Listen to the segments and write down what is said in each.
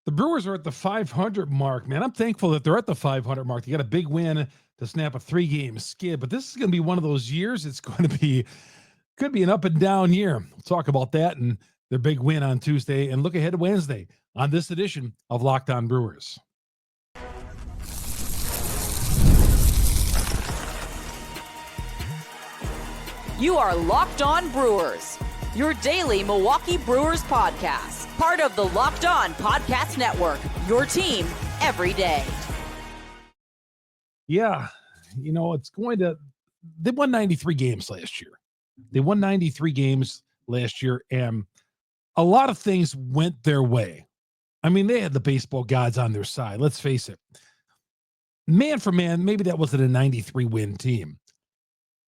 The Brewers are at the 500 mark, man. I'm thankful that they're at the 500 mark. They got a big win to snap a 3-game skid, but this is going to be one of those years. It's going to be, could be an up and down year. We'll talk about that and their big win on Tuesday and look ahead to Wednesday on this edition of Locked On Brewers. You are Locked On Brewers, your daily Milwaukee Brewers podcast. Part of the Locked On Podcast Network, your team every day. Yeah, they won 93 games last year. They won 93 games last year, and a lot of things went their way. I mean, they had the baseball gods on their side. Let's face it. Man for man, maybe that wasn't a 93-win team.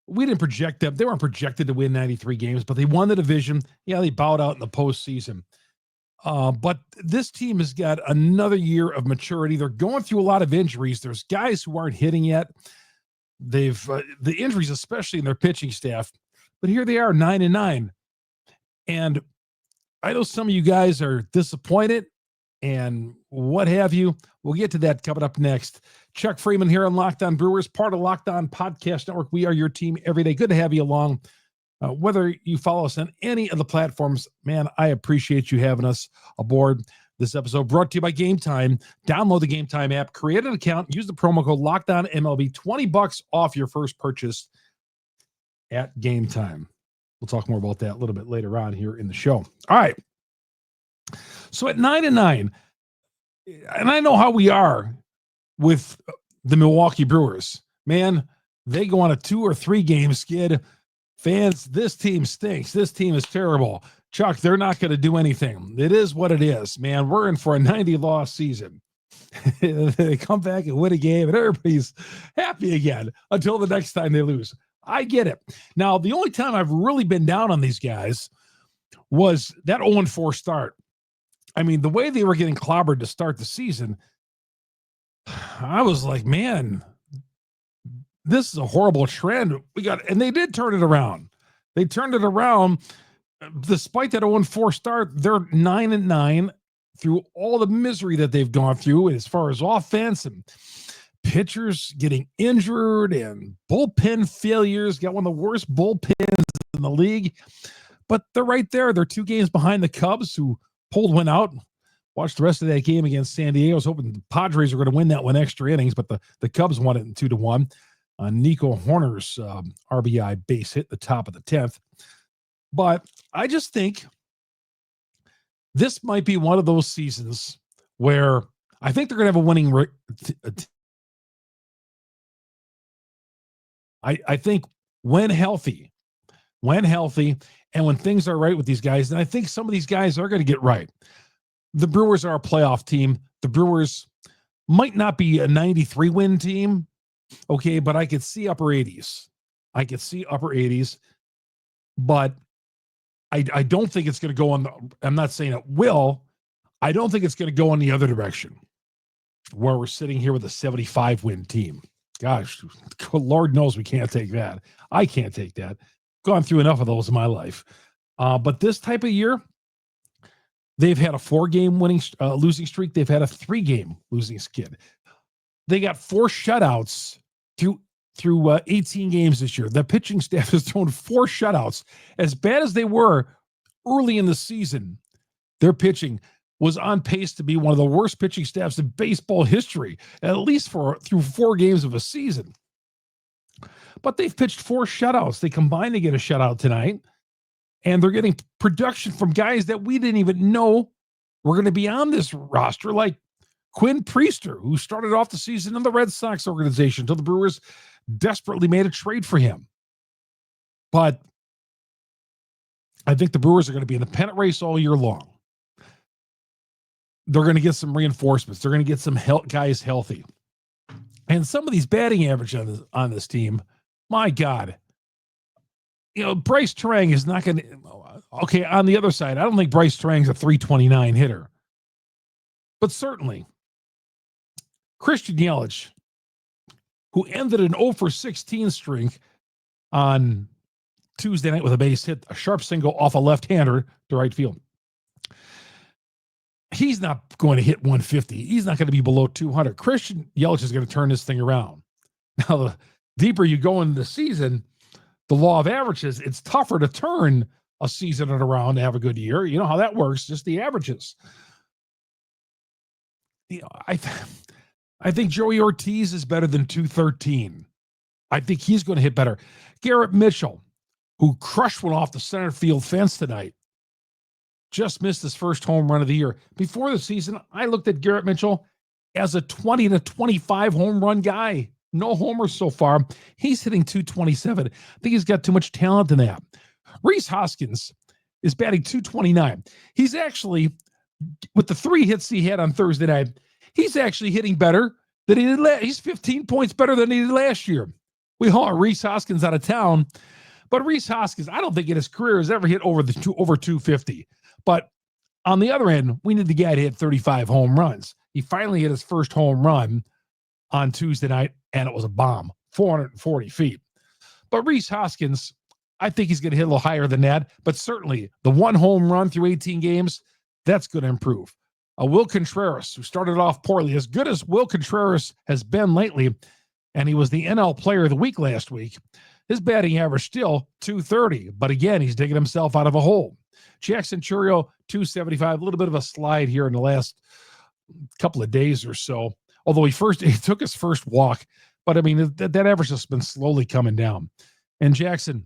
We didn't project them. They weren't projected to win 93 games, but they won the division. Yeah, they bowed out in the postseason. But this team has got another year of maturity. They're going through a lot of injuries. There's guys who aren't hitting yet. They've the injuries, especially in their pitching staff. But here they are, 9-9. And I know some of you guys are disappointed and what have you. We'll get to that coming up next. Chuck Freeman here on Locked On Brewers, part of Locked On Podcast Network. We are your team every day. Good to have you along. Whether you follow us on any of the platforms, man, I appreciate you having us aboard. This episode brought to you by GameTime. Download the GameTime app, create an account, use the promo code LOCKEDONMLB, $20 off your first purchase at GameTime. We'll talk more about that a little bit later on here in the show. All right. So at 9-9, and I know how we are with the Milwaukee Brewers. Man, they go on a 2 or 3 game skid. Fans, this team stinks. This team is terrible. Chuck, they're not going to do anything. It is what it is, man. We're in for a 90-loss season. They come back and win a game, and everybody's happy again until the next time they lose. I get it. Now, the only time I've really been down on these guys was that 0-4 start. I mean, the way they were getting clobbered to start the season, I was like, man, this is a horrible trend. And they did turn it around. They turned it around. Despite that 0-4 start, they're 9-9 through all the misery that they've gone through as far as offense and pitchers getting injured and bullpen failures. Got one of the worst bullpens in the league. But they're right there. They're 2 games behind the Cubs, who pulled one out. Watched the rest of that game against San Diego. I was hoping the Padres were going to win that one extra innings, but the Cubs won it in 2-1. Nico Horner's RBI base hit the top of the 10th. But I just think this might be one of those seasons where I think they're going to have a winning I think when healthy, and when things are right with these guys, and I think some of these guys are going to get right. The Brewers are a playoff team. The Brewers might not be a 93-win team, okay, but I could see upper 80s. But I don't think it's going to go on. I'm not saying it will. I don't think it's going to go in the other direction, where we're sitting here with a 75-win team. Gosh, Lord knows we can't take that. I can't take that. Gone through enough of those in my life. But this type of year, they've had a 4-game losing streak. They've had a 3-game losing skid. They got 4 shutouts through 18 games this year. The pitching staff has thrown 4 shutouts. As bad as they were early in the season, their pitching was on pace to be one of the worst pitching staffs in baseball history, at least through 4 games of a season. But they've pitched 4 shutouts. They combined to get a shutout tonight, and they're getting production from guys that we didn't even know were going to be on this roster, like Quinn Priester, who started off the season in the Red Sox organization until the Brewers desperately made a trade for him. But I think the Brewers are going to be in the pennant race all year long. They're going to get some reinforcements. They're going to get some guys healthy. And some of these batting average on this team, my God. Bryce Terang is not going to... Okay, on the other side, I don't think Bryce Terang's a 329 hitter. But certainly, Christian Yelich, who ended an 0-for-16 streak on Tuesday night with a base hit, a sharp single off a left-hander to right field. he's not going to hit 150. He's not going to be below 200. Christian Yelich is going to turn this thing around. Now, the deeper you go into the season, the law of averages, it's tougher to turn a season around to have a good year. You know how that works, just the averages. You know, I think Joey Ortiz is better than 213. I think he's going to hit better. Garrett Mitchell, who crushed one off the center field fence tonight, just missed his first home run of the year. Before the season, I looked at Garrett Mitchell as a 20 to 25 home run guy. No homers so far. He's hitting 227. I think he's got too much talent in that. Rhys Hoskins is batting 229. He's actually, with the 3 hits he had on Thursday night, he's actually hitting better than he did he's 15 points better than he did last year. We haul Rhys Hoskins out of town, but Rhys Hoskins, I don't think in his career has ever hit over 250. But on the other end, we need the guy to hit 35 home runs. He finally hit his first home run on Tuesday night, and it was a bomb, 440 feet. But Rhys Hoskins, I think he's going to hit a little higher than that, but certainly the 1 home run through 18 games, that's going to improve. Will Contreras, who started off poorly, as good as Will Contreras has been lately, and he was the NL Player of the Week last week, his batting average still 230, but again, he's digging himself out of a hole. Jackson Chourio, 275, a little bit of a slide here in the last couple of days or so, although he took his first walk, but I mean, that average has been slowly coming down. And Jackson's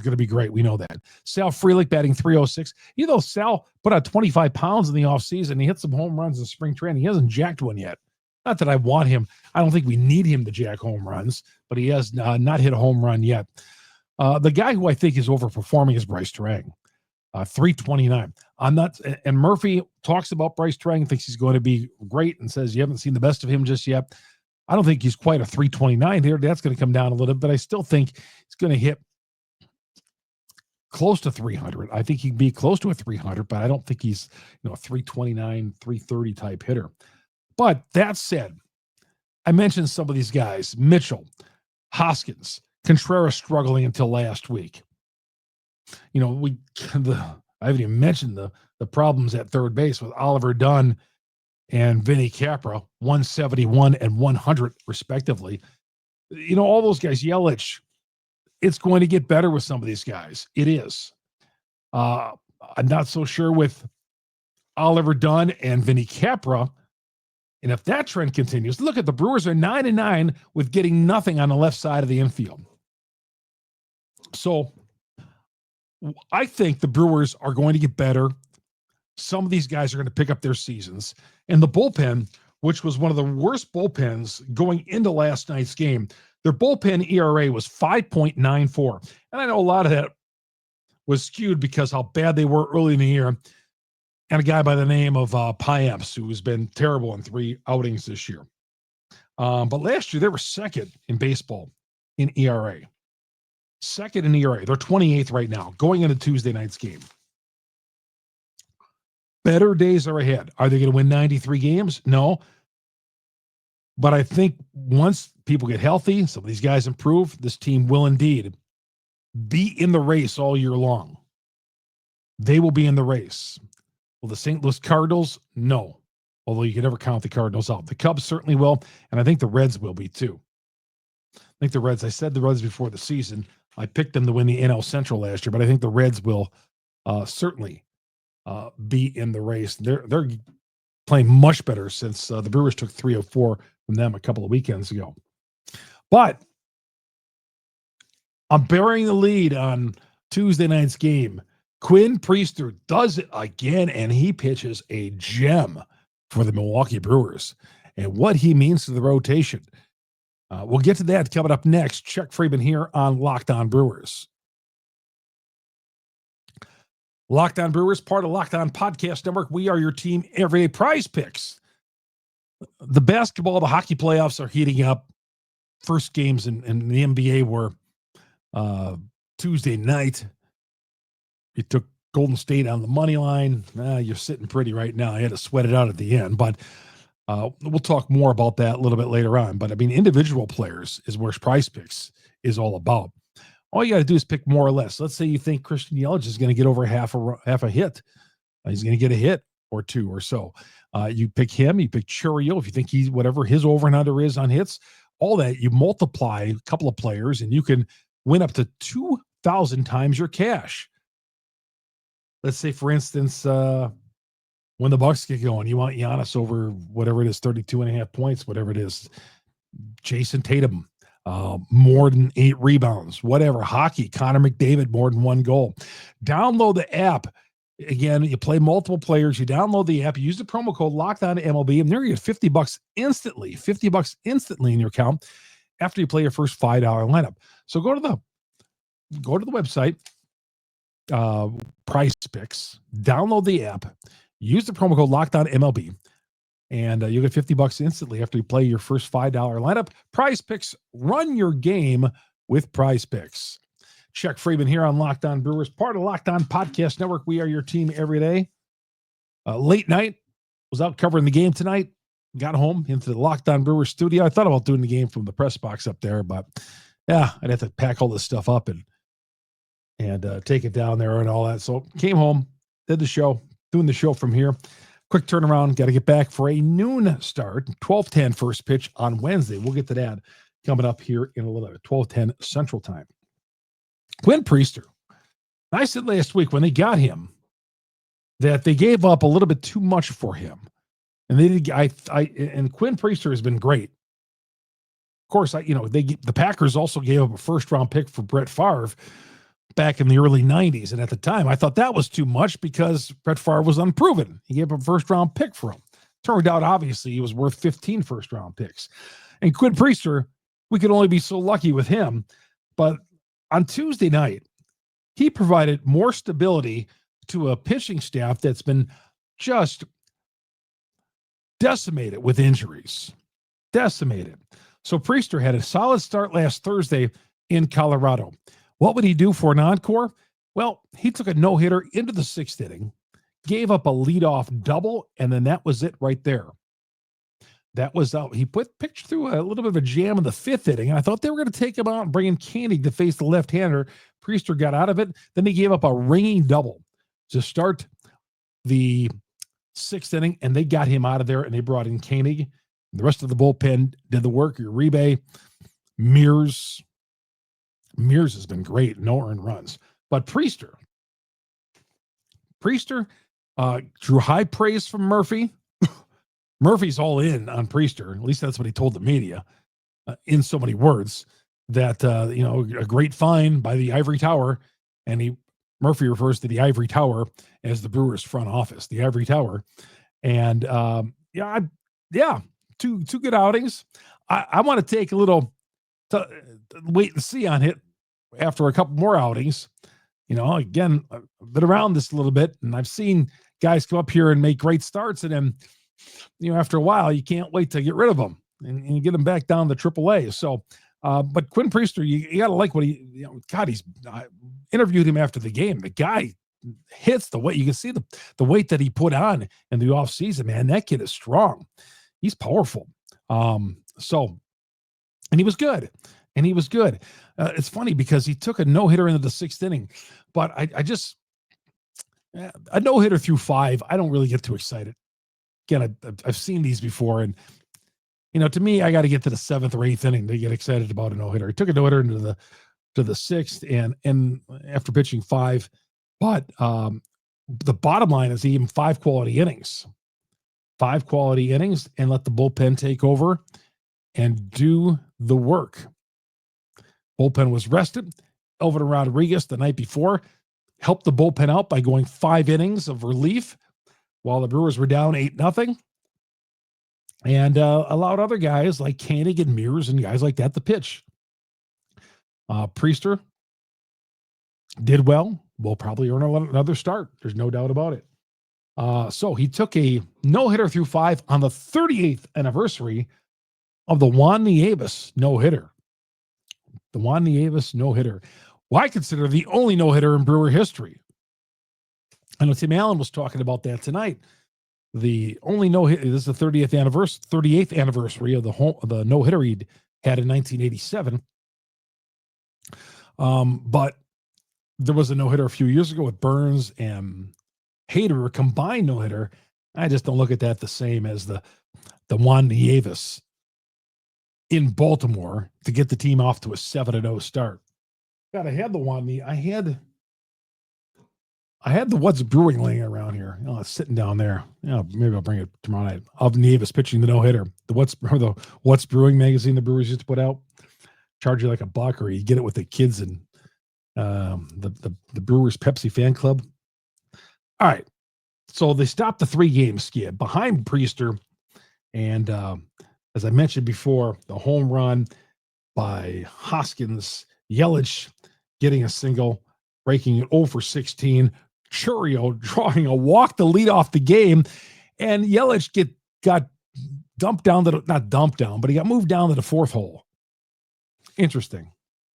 going to be great. We know that. Sal Frelick batting 306. You know, Sal put out 25 pounds in the offseason. He hit some home runs in spring training. He hasn't jacked one yet. Not that I want him. I don't think we need him to jack home runs, but he has not hit a home run yet. The guy who I think is overperforming is Bryce Terang. 329. And Murphy talks about Bryce Terang, thinks he's going to be great and says you haven't seen the best of him just yet. I don't think he's quite a 329 here. That's going to come down a little bit, but I still think he's going to hit close to 300. I think he'd be close to a 300, but I don't think he's, a 329, 330 type hitter. But that said, I mentioned some of these guys, Mitchell, Hoskins, Contreras struggling until last week. I haven't even mentioned the problems at third base with Oliver Dunn and Vinny Capra, 171 and 100 respectively. All those guys, Yelich, it's going to get better with some of these guys. It is. I'm not so sure with Oliver Dunn and Vinny Capra. And if that trend continues, look at the Brewers are 9-9 with getting nothing on the left side of the infield. So I think the Brewers are going to get better. Some of these guys are going to pick up their seasons. And the bullpen, which was one of the worst bullpens going into last night's game, their bullpen ERA was 5.94. And I know a lot of that was skewed because how bad they were early in the year. And a guy by the name of Piamps, who has been terrible in 3 outings this year. But last year, they were second in baseball in ERA. Second in ERA. They're 28th right now, going into Tuesday night's game. Better days are ahead. Are they going to win 93 games? No. But I think once people get healthy, some of these guys improve, this team will indeed be in the race all year long. They will be in the race. Will the St. Louis Cardinals? No. Although you can never count the Cardinals out. The Cubs certainly will, and I think the Reds will be too. I said the Reds before the season. I picked them to win the NL Central last year, but I think the Reds will certainly be in the race. They're playing much better since the Brewers took 3-4 from them a couple of weekends ago. But I'm burying the lead on Tuesday night's game. Quinn Priester does it again, and he pitches a gem for the Milwaukee Brewers. And what he means to the rotation. We'll get to that coming up next. Chuck Freeman here on Locked On Brewers. Locked On Brewers, part of Locked On Podcast Network. We are your team every day. PrizePicks. The basketball, the hockey playoffs are heating up. First games in the NBA were Tuesday night. You took Golden State on the money line. You're sitting pretty right now. I had to sweat it out at the end, but we'll talk more about that a little bit later on. But I mean, individual players is where PrizePicks is all about. All you got to do is pick more or less. Let's say you think Christian Yelich is going to get over half a hit. He's going to get a hit, or two or so. You pick him, you pick Churio, if you think he's whatever his over and under is on hits, all that, you multiply a couple of players and you can win up to 2,000 times your cash. Let's say, for instance, when the Bucks get going, you want Giannis over whatever it is, 32.5 points, whatever it is. Jason Tatum, more than 8 rebounds, whatever. Hockey, Connor McDavid, more than 1 goal. Download the app. Again, you play multiple players. You download the app. You use the promo code LOCKEDONMLB, and there you get $50 instantly. $50 instantly in your account after you play your first $5 lineup. So go to the website, PrizePicks. Download the app. Use the promo code LOCKEDONMLB, and you'll get $50 instantly after you play your first $5 lineup. PrizePicks, run your game with PrizePicks. Chuck Freeman here on Locked On Brewers, part of Locked On Podcast Network. We are your team every day. Late night, was out covering the game tonight. Got home into the Locked On Brewers studio. I thought about doing the game from the press box up there, but yeah, I'd have to pack all this stuff up and take it down there and all that. So came home, did the show. Doing the show from here. Quick turnaround. Got to get back for a noon start. 12:10 first pitch on Wednesday. We'll get to that coming up here in a little bit. 12:10 Central Time. Quinn Priester. I said last week when they got him that they gave up a little bit too much for him. And they did. And Quinn Priester has been great. Of course, the Packers also gave up a first-round pick for Brett Favre back in the early 90s. And at the time, I thought that was too much because Brett Favre was unproven. He gave up a first-round pick for him. Turned out, obviously, he was worth 15 first-round picks. And Quinn Priester, we could only be so lucky with him. But on Tuesday night, he provided more stability to a pitching staff that's been just decimated with injuries. Decimated. So Priester had a solid start last Thursday in Colorado. What would he do for an encore? Well, he took a no-hitter into the 6th inning, gave up a leadoff double, and then that was it right there. That was out. He pitched through a little bit of a jam in the 5th inning, and I thought they were going to take him out and bring in Koenig to face the left-hander. Priester got out of it. Then he gave up a ringing double to start the 6th inning, and they got him out of there, and they brought in Koenig. The rest of the bullpen did the work. Uribe, Mears has been great. No earned runs. But Priester drew high praise from Murphy. Murphy's all in on Priester. At least that's what he told the media in so many words that, a great find by the Ivory Tower. And Murphy refers to the Ivory Tower as the Brewers front office, the Ivory Tower. And two good outings. I want to take a little wait and see on it after a couple more outings. Again, I've been around this a little bit, and I've seen guys come up here and make great starts, and then, after a while, you can't wait to get rid of them and get them back down to AAA. So, but Quinn Priester, you got to like what he's interviewed him after the game. The guy hits the weight. You can see the weight that he put on in the offseason, man. That kid is strong. He's powerful. And he was good. It's funny because he took a no-hitter into the 6th inning, but a no-hitter through 5, I don't really get too excited. Again, I've seen these before, and to me, I got to get to the 7th or 8th inning to get excited about a no-hitter. He took a no-hitter into the 6th, and after pitching 5, but the bottom line is he gave him 5 quality innings, and let the bullpen take over and do the work. Bullpen was rested. Elvin Rodriguez the night before helped the bullpen out by going 5 innings of relief while the Brewers were down 8-0, and allowed other guys like Koenig and Mears and guys like that to pitch. Priester did well. Will probably earn another start. There's no doubt about it. So he took a no-hitter through 5 on the 38th anniversary of the Juan Nieves no-hitter. The Juan Nieves no-hitter. Well, I consider the only no-hitter in Brewer history. I know Tim Allen was talking about that tonight. The only no-hitter, this is the 38th anniversary of the no-hitter he'd had in 1987. But there was a no-hitter a few years ago with Burns and Hader, a combined no-hitter I just don't look at that the same as the Juan Nieves in Baltimore to get the team off to a 7-0 start. God, I had the Juan Nieves. I had the What's Brewing laying around here. Oh, it's sitting down there. Maybe I'll bring it tomorrow night. Of Nieves pitching the no-hitter. The What's Brewing magazine the Brewers used to put out. Charge you like $1, or you get it with the kids and the Brewers Pepsi fan club. All right. So they stopped the 3-game skid behind Priester. And as I mentioned before, the home run by Hoskins, Yelich getting a single, breaking it 0 for 16. Churio drawing a walk to lead off the game. And Yelich got dumped down not dumped down, but he got moved down to the 4th hole. Interesting.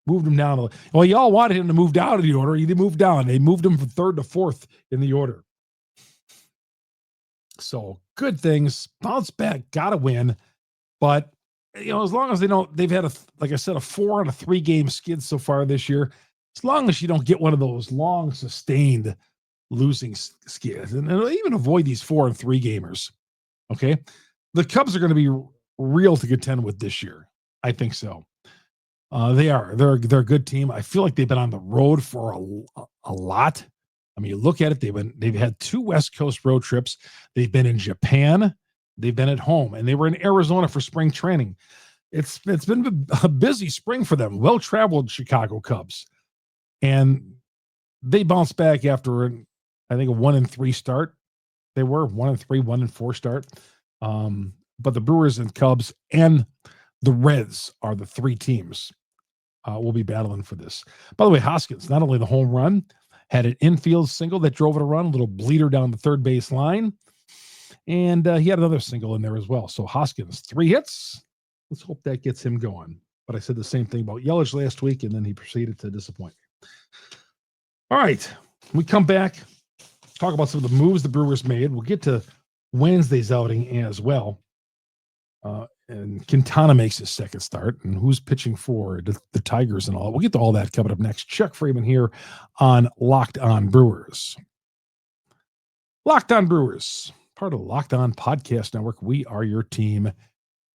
Moved him down. Well, y'all wanted him to move down to the order. He didn't move down. They moved him from 3rd to 4th in the order. So good things. Bounce back. Got to win. But, as long as they've had, like I said, a 4 on a 3-game skid so far this year. As long as you don't get one of those long, sustained losing skids, and even avoid these 4 and 3 gamers. Okay. The Cubs are going to be real to contend with this year. I think so. They are. They're a good team. I feel like they've been on the road for a lot. I mean, you look at it. They've had 2 West Coast road trips. They've been in Japan. They've been at home, and they were in Arizona for spring training. It's been a busy spring for them. Well-traveled Chicago Cubs, and they bounced back after I think a 1-3 start. They were 1-3, 1-4 start. But the Brewers and Cubs and the Reds are the 3 teams will be battling for this. By the way, Hoskins, not only the home run, had an infield single that drove it a run, a little bleeder down the 3rd base line. And he had another single in there as well. So Hoskins, 3 hits. Let's hope that gets him going. But I said the same thing about Yelich last week, and then he proceeded to disappoint me. All right. We come back, talk about some of the moves the Brewers made. We'll get to Wednesday's outing as well. And Quintana makes his 2nd start, and who's pitching for the Tigers and all. We'll get to all that coming up next. Chuck Freeman here on Locked On Brewers. Locked On Brewers, part of the Locked On Podcast Network. We are your team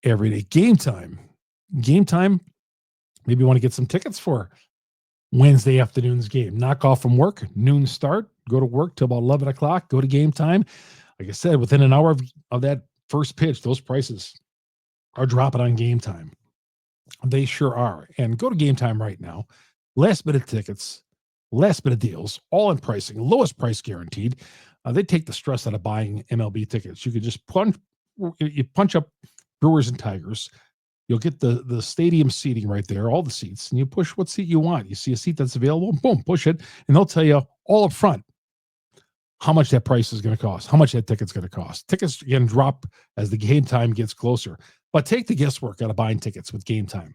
every day. Game time. Maybe you want to get some tickets for Wednesday afternoon's game. Knock off from work, noon start, go to work till about 11 o'clock, go to game time. Like I said, within an hour of that first pitch, those prices are dropping on Game Time. They sure are. And go to Game Time right now. Last minute tickets, last minute deals, all in pricing, lowest price guaranteed. They take the stress out of buying MLB tickets. You could just punch up Brewers and Tigers. You'll get the stadium seating right there, all the seats, and you push what seat you want. You see a seat that's available, boom, push it, and they'll tell you all up front how much that price is going to cost, how much that ticket's going to cost. Tickets again drop as the game time gets closer. But take the guesswork out of buying tickets with Game Time.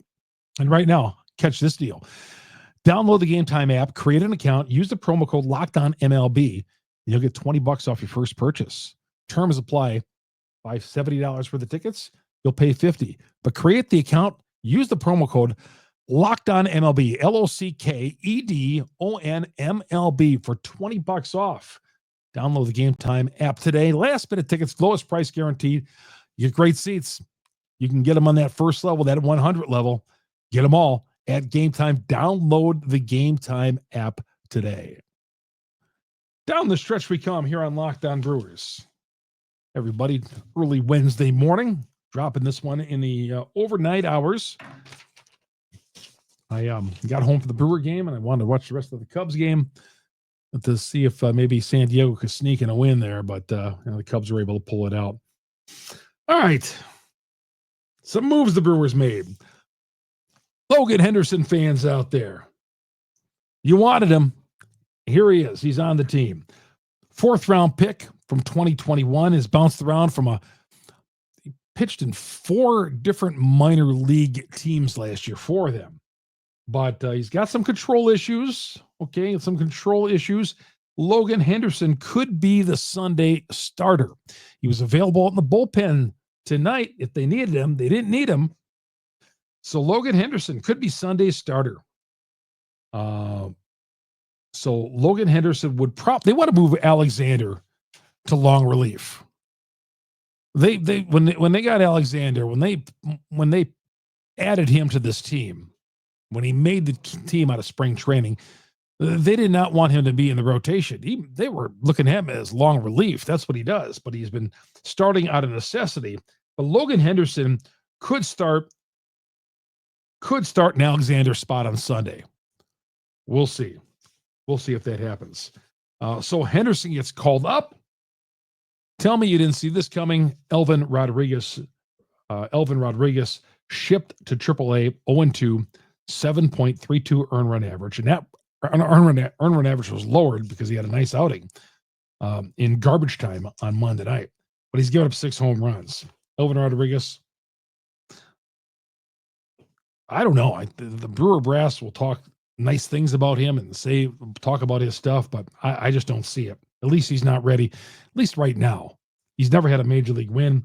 And right now, catch this deal. Download the Game Time app, create an account, use the promo code LOCKEDONMLB, and you'll get $20 off your first purchase. Terms apply. Buy $70 for the tickets, you'll pay $50. But create the account, use the promo code LOCKEDONMLB, LOCKEDONMLB for $20 off. Download the Game Time app today. Last minute tickets, lowest price guaranteed. You get great seats. You can get them on that first level, that 100 level. Get them all at Game Time. Download the Game Time app today. Down the stretch we come here on Locked On Brewers. Everybody, early Wednesday morning, dropping this one in the overnight hours. I got home for the Brewer game, and I wanted to watch the rest of the Cubs game to see if maybe San Diego could sneak in a win there, but the Cubs were able to pull it out. All right. Some moves the Brewers made. Logan Henderson fans out there. You wanted him. Here he is. He's on the team. 4th round pick from 2021 has bounced around he pitched in 4 different minor league teams last year, 4 of them. But he's got some control issues. Okay, some control issues. Logan Henderson could be the Sunday starter. He was available in the bullpen tonight if they needed him. They didn't need him. So Logan Henderson could be Sunday's starter. So Logan Henderson they want to move Alexander to long relief. when they got Alexander, when they added him to this team, when he made the team out of spring training, they did not want him to be in the rotation. They were looking at him as long relief. That's what he does. But he's been starting out of necessity. But Logan Henderson could start in Alexander's spot on Sunday. We'll see. We'll see if that happens. So Henderson gets called up. Tell me you didn't see this coming. Elvin Rodriguez shipped to AAA 0-2, 7.32 earned run average. And that earned run average was lowered because he had a nice outing in garbage time on Monday night. But he's given up 6 home runs. Elvin Rodriguez, I don't know. The Brewer brass will talk nice things about him and talk about his stuff, but I just don't see it. At least he's not ready, at least right now. He's never had a major league win.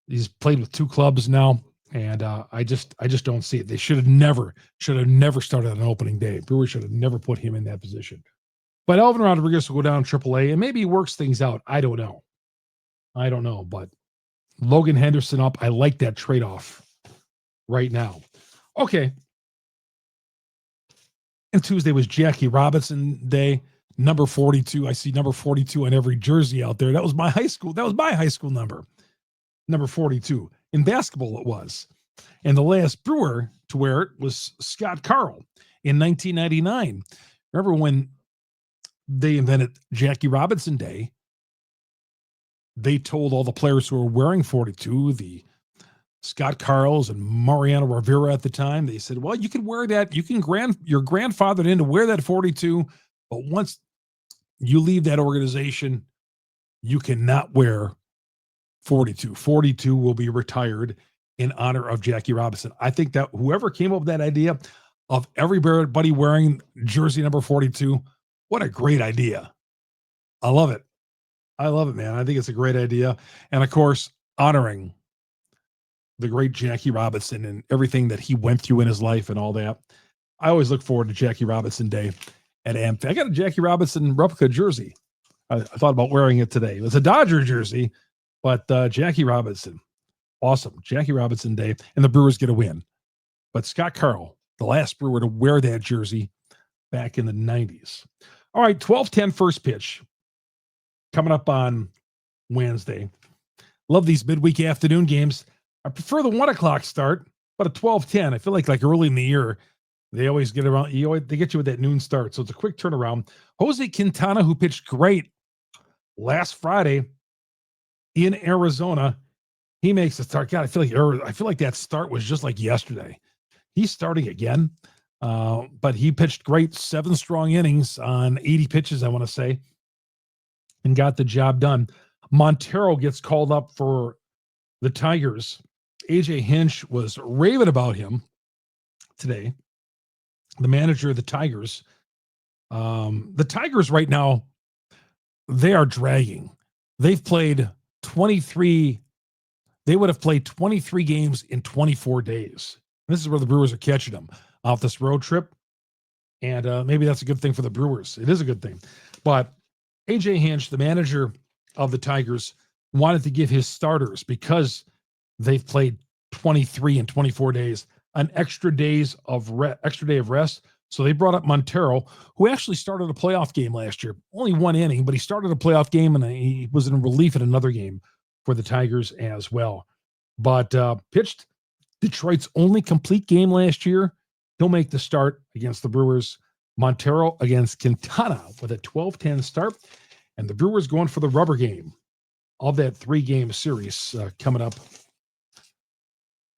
He's played with 2 clubs now, and I just don't see it. They should have never started on opening day. Brewers should have never put him in that position. But Elvin Rodriguez will go down AAA, and maybe he works things out. I don't know, but Logan Henderson up. I like that trade-off right now. Okay. And Tuesday was Jackie Robinson Day, number 42. I see number 42 on every jersey out there. That was my high school number 42. In basketball, it was. And the last Brewer to wear it was Scott Carl in 1999. Remember when they invented Jackie Robinson Day? They told all the players who were wearing 42, the Scott Carls and Mariano Rivera at the time, they said, well, you can wear that. You can your grandfathered in to wear that 42, but once you leave that organization, you cannot wear 42. 42 will be retired in honor of Jackie Robinson. I think that whoever came up with that idea of everybody wearing jersey number 42, what a great idea. I love it. I love it, man. I think it's a great idea. And of course, honoring the great Jackie Robinson and everything that he went through in his life and all that. I always look forward to Jackie Robinson Day at AmFam. I got a Jackie Robinson replica jersey. I thought about wearing it today. It was a Dodger jersey, but Jackie Robinson, awesome. Jackie Robinson Day, and the Brewers get a win. But Scott Carl, the last Brewer to wear that jersey back in the 90s. All right, 12:10 first pitch coming up on Wednesday. Love these midweek afternoon games. I prefer the 1 o'clock start, but at 12:10, I feel like early in the year, they always get around. They get you with that noon start. So it's a quick turnaround. Jose Quintana, who pitched great last Friday in Arizona, he makes a start. God, I feel like that start was just like yesterday. He's starting again, but he pitched great, 7 strong innings on 80 pitches, I want to say, and got the job done. Montero gets called up for the Tigers. AJ Hinch was raving about him today, the manager of the Tigers. The Tigers right now, they are dragging. They've played 23. They would have played 23 games in 24 days. This is where the Brewers are catching them off this road trip. And maybe that's a good thing for the Brewers. It is a good thing. But AJ Hinch, the manager of the Tigers, wanted to give his starters, because they've played 23 and 24 days, an extra day of rest. So they brought up Montero, who actually started a playoff game last year. Only 1 inning, but he started a playoff game, and he was in relief in another game for the Tigers as well. But pitched Detroit's only complete game last year. He'll make the start against the Brewers. Montero against Quintana with a 12-10 start. And the Brewers going for the rubber game of that 3-game series coming up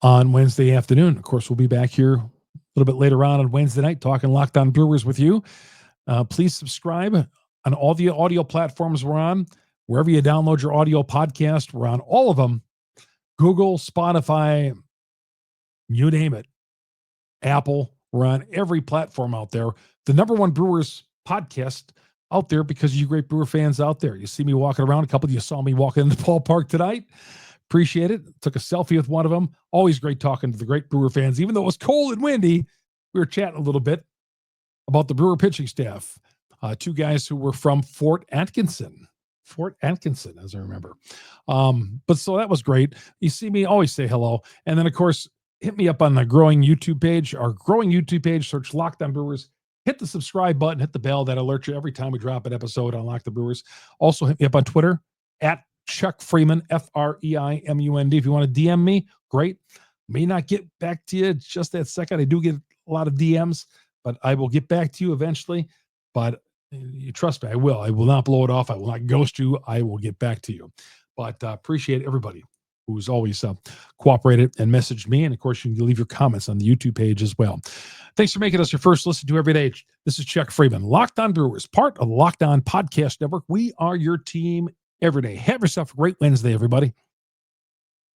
on Wednesday afternoon. Of course, we'll be back here a little bit later on Wednesday night talking Locked On Brewers with you. Please subscribe on all the audio platforms we're on. Wherever you download your audio podcast, we're on all of them. Google, Spotify, you name it. Apple, we're on every platform out there. The number 1 Brewers podcast out there, because of you great Brewer fans out there. You see me walking around. A couple of you saw me walking in the ballpark tonight. Appreciate it. Took a selfie with one of them. Always great talking to the great Brewer fans. Even though it was cold and windy, we were chatting a little bit about the Brewer pitching staff. 2 guys who were from Fort Atkinson. Fort Atkinson, as I remember. But so that was great. You see me, always say hello. And then, of course, hit me up on the growing YouTube page. Our growing YouTube page, search Locked On Brewers. Hit the subscribe button, hit the bell. That alerts you every time we drop an episode on Locked On Brewers. Also, hit me up on Twitter, at Chuck Freeman, FREIMUND. If you want to DM me, great. May not get back to you just that second. I do get a lot of DMs, but I will get back to you eventually. But you trust me, I will. I will not blow it off. I will not ghost you. I will get back to you. But appreciate everybody who's always cooperated and messaged me. And, of course, you can leave your comments on the YouTube page as well. Thanks for making us your first listen to every day. This is Chuck Freeman, Locked On Brewers, part of the Locked On Podcast Network. We are your team every day. Have yourself a great Wednesday, everybody.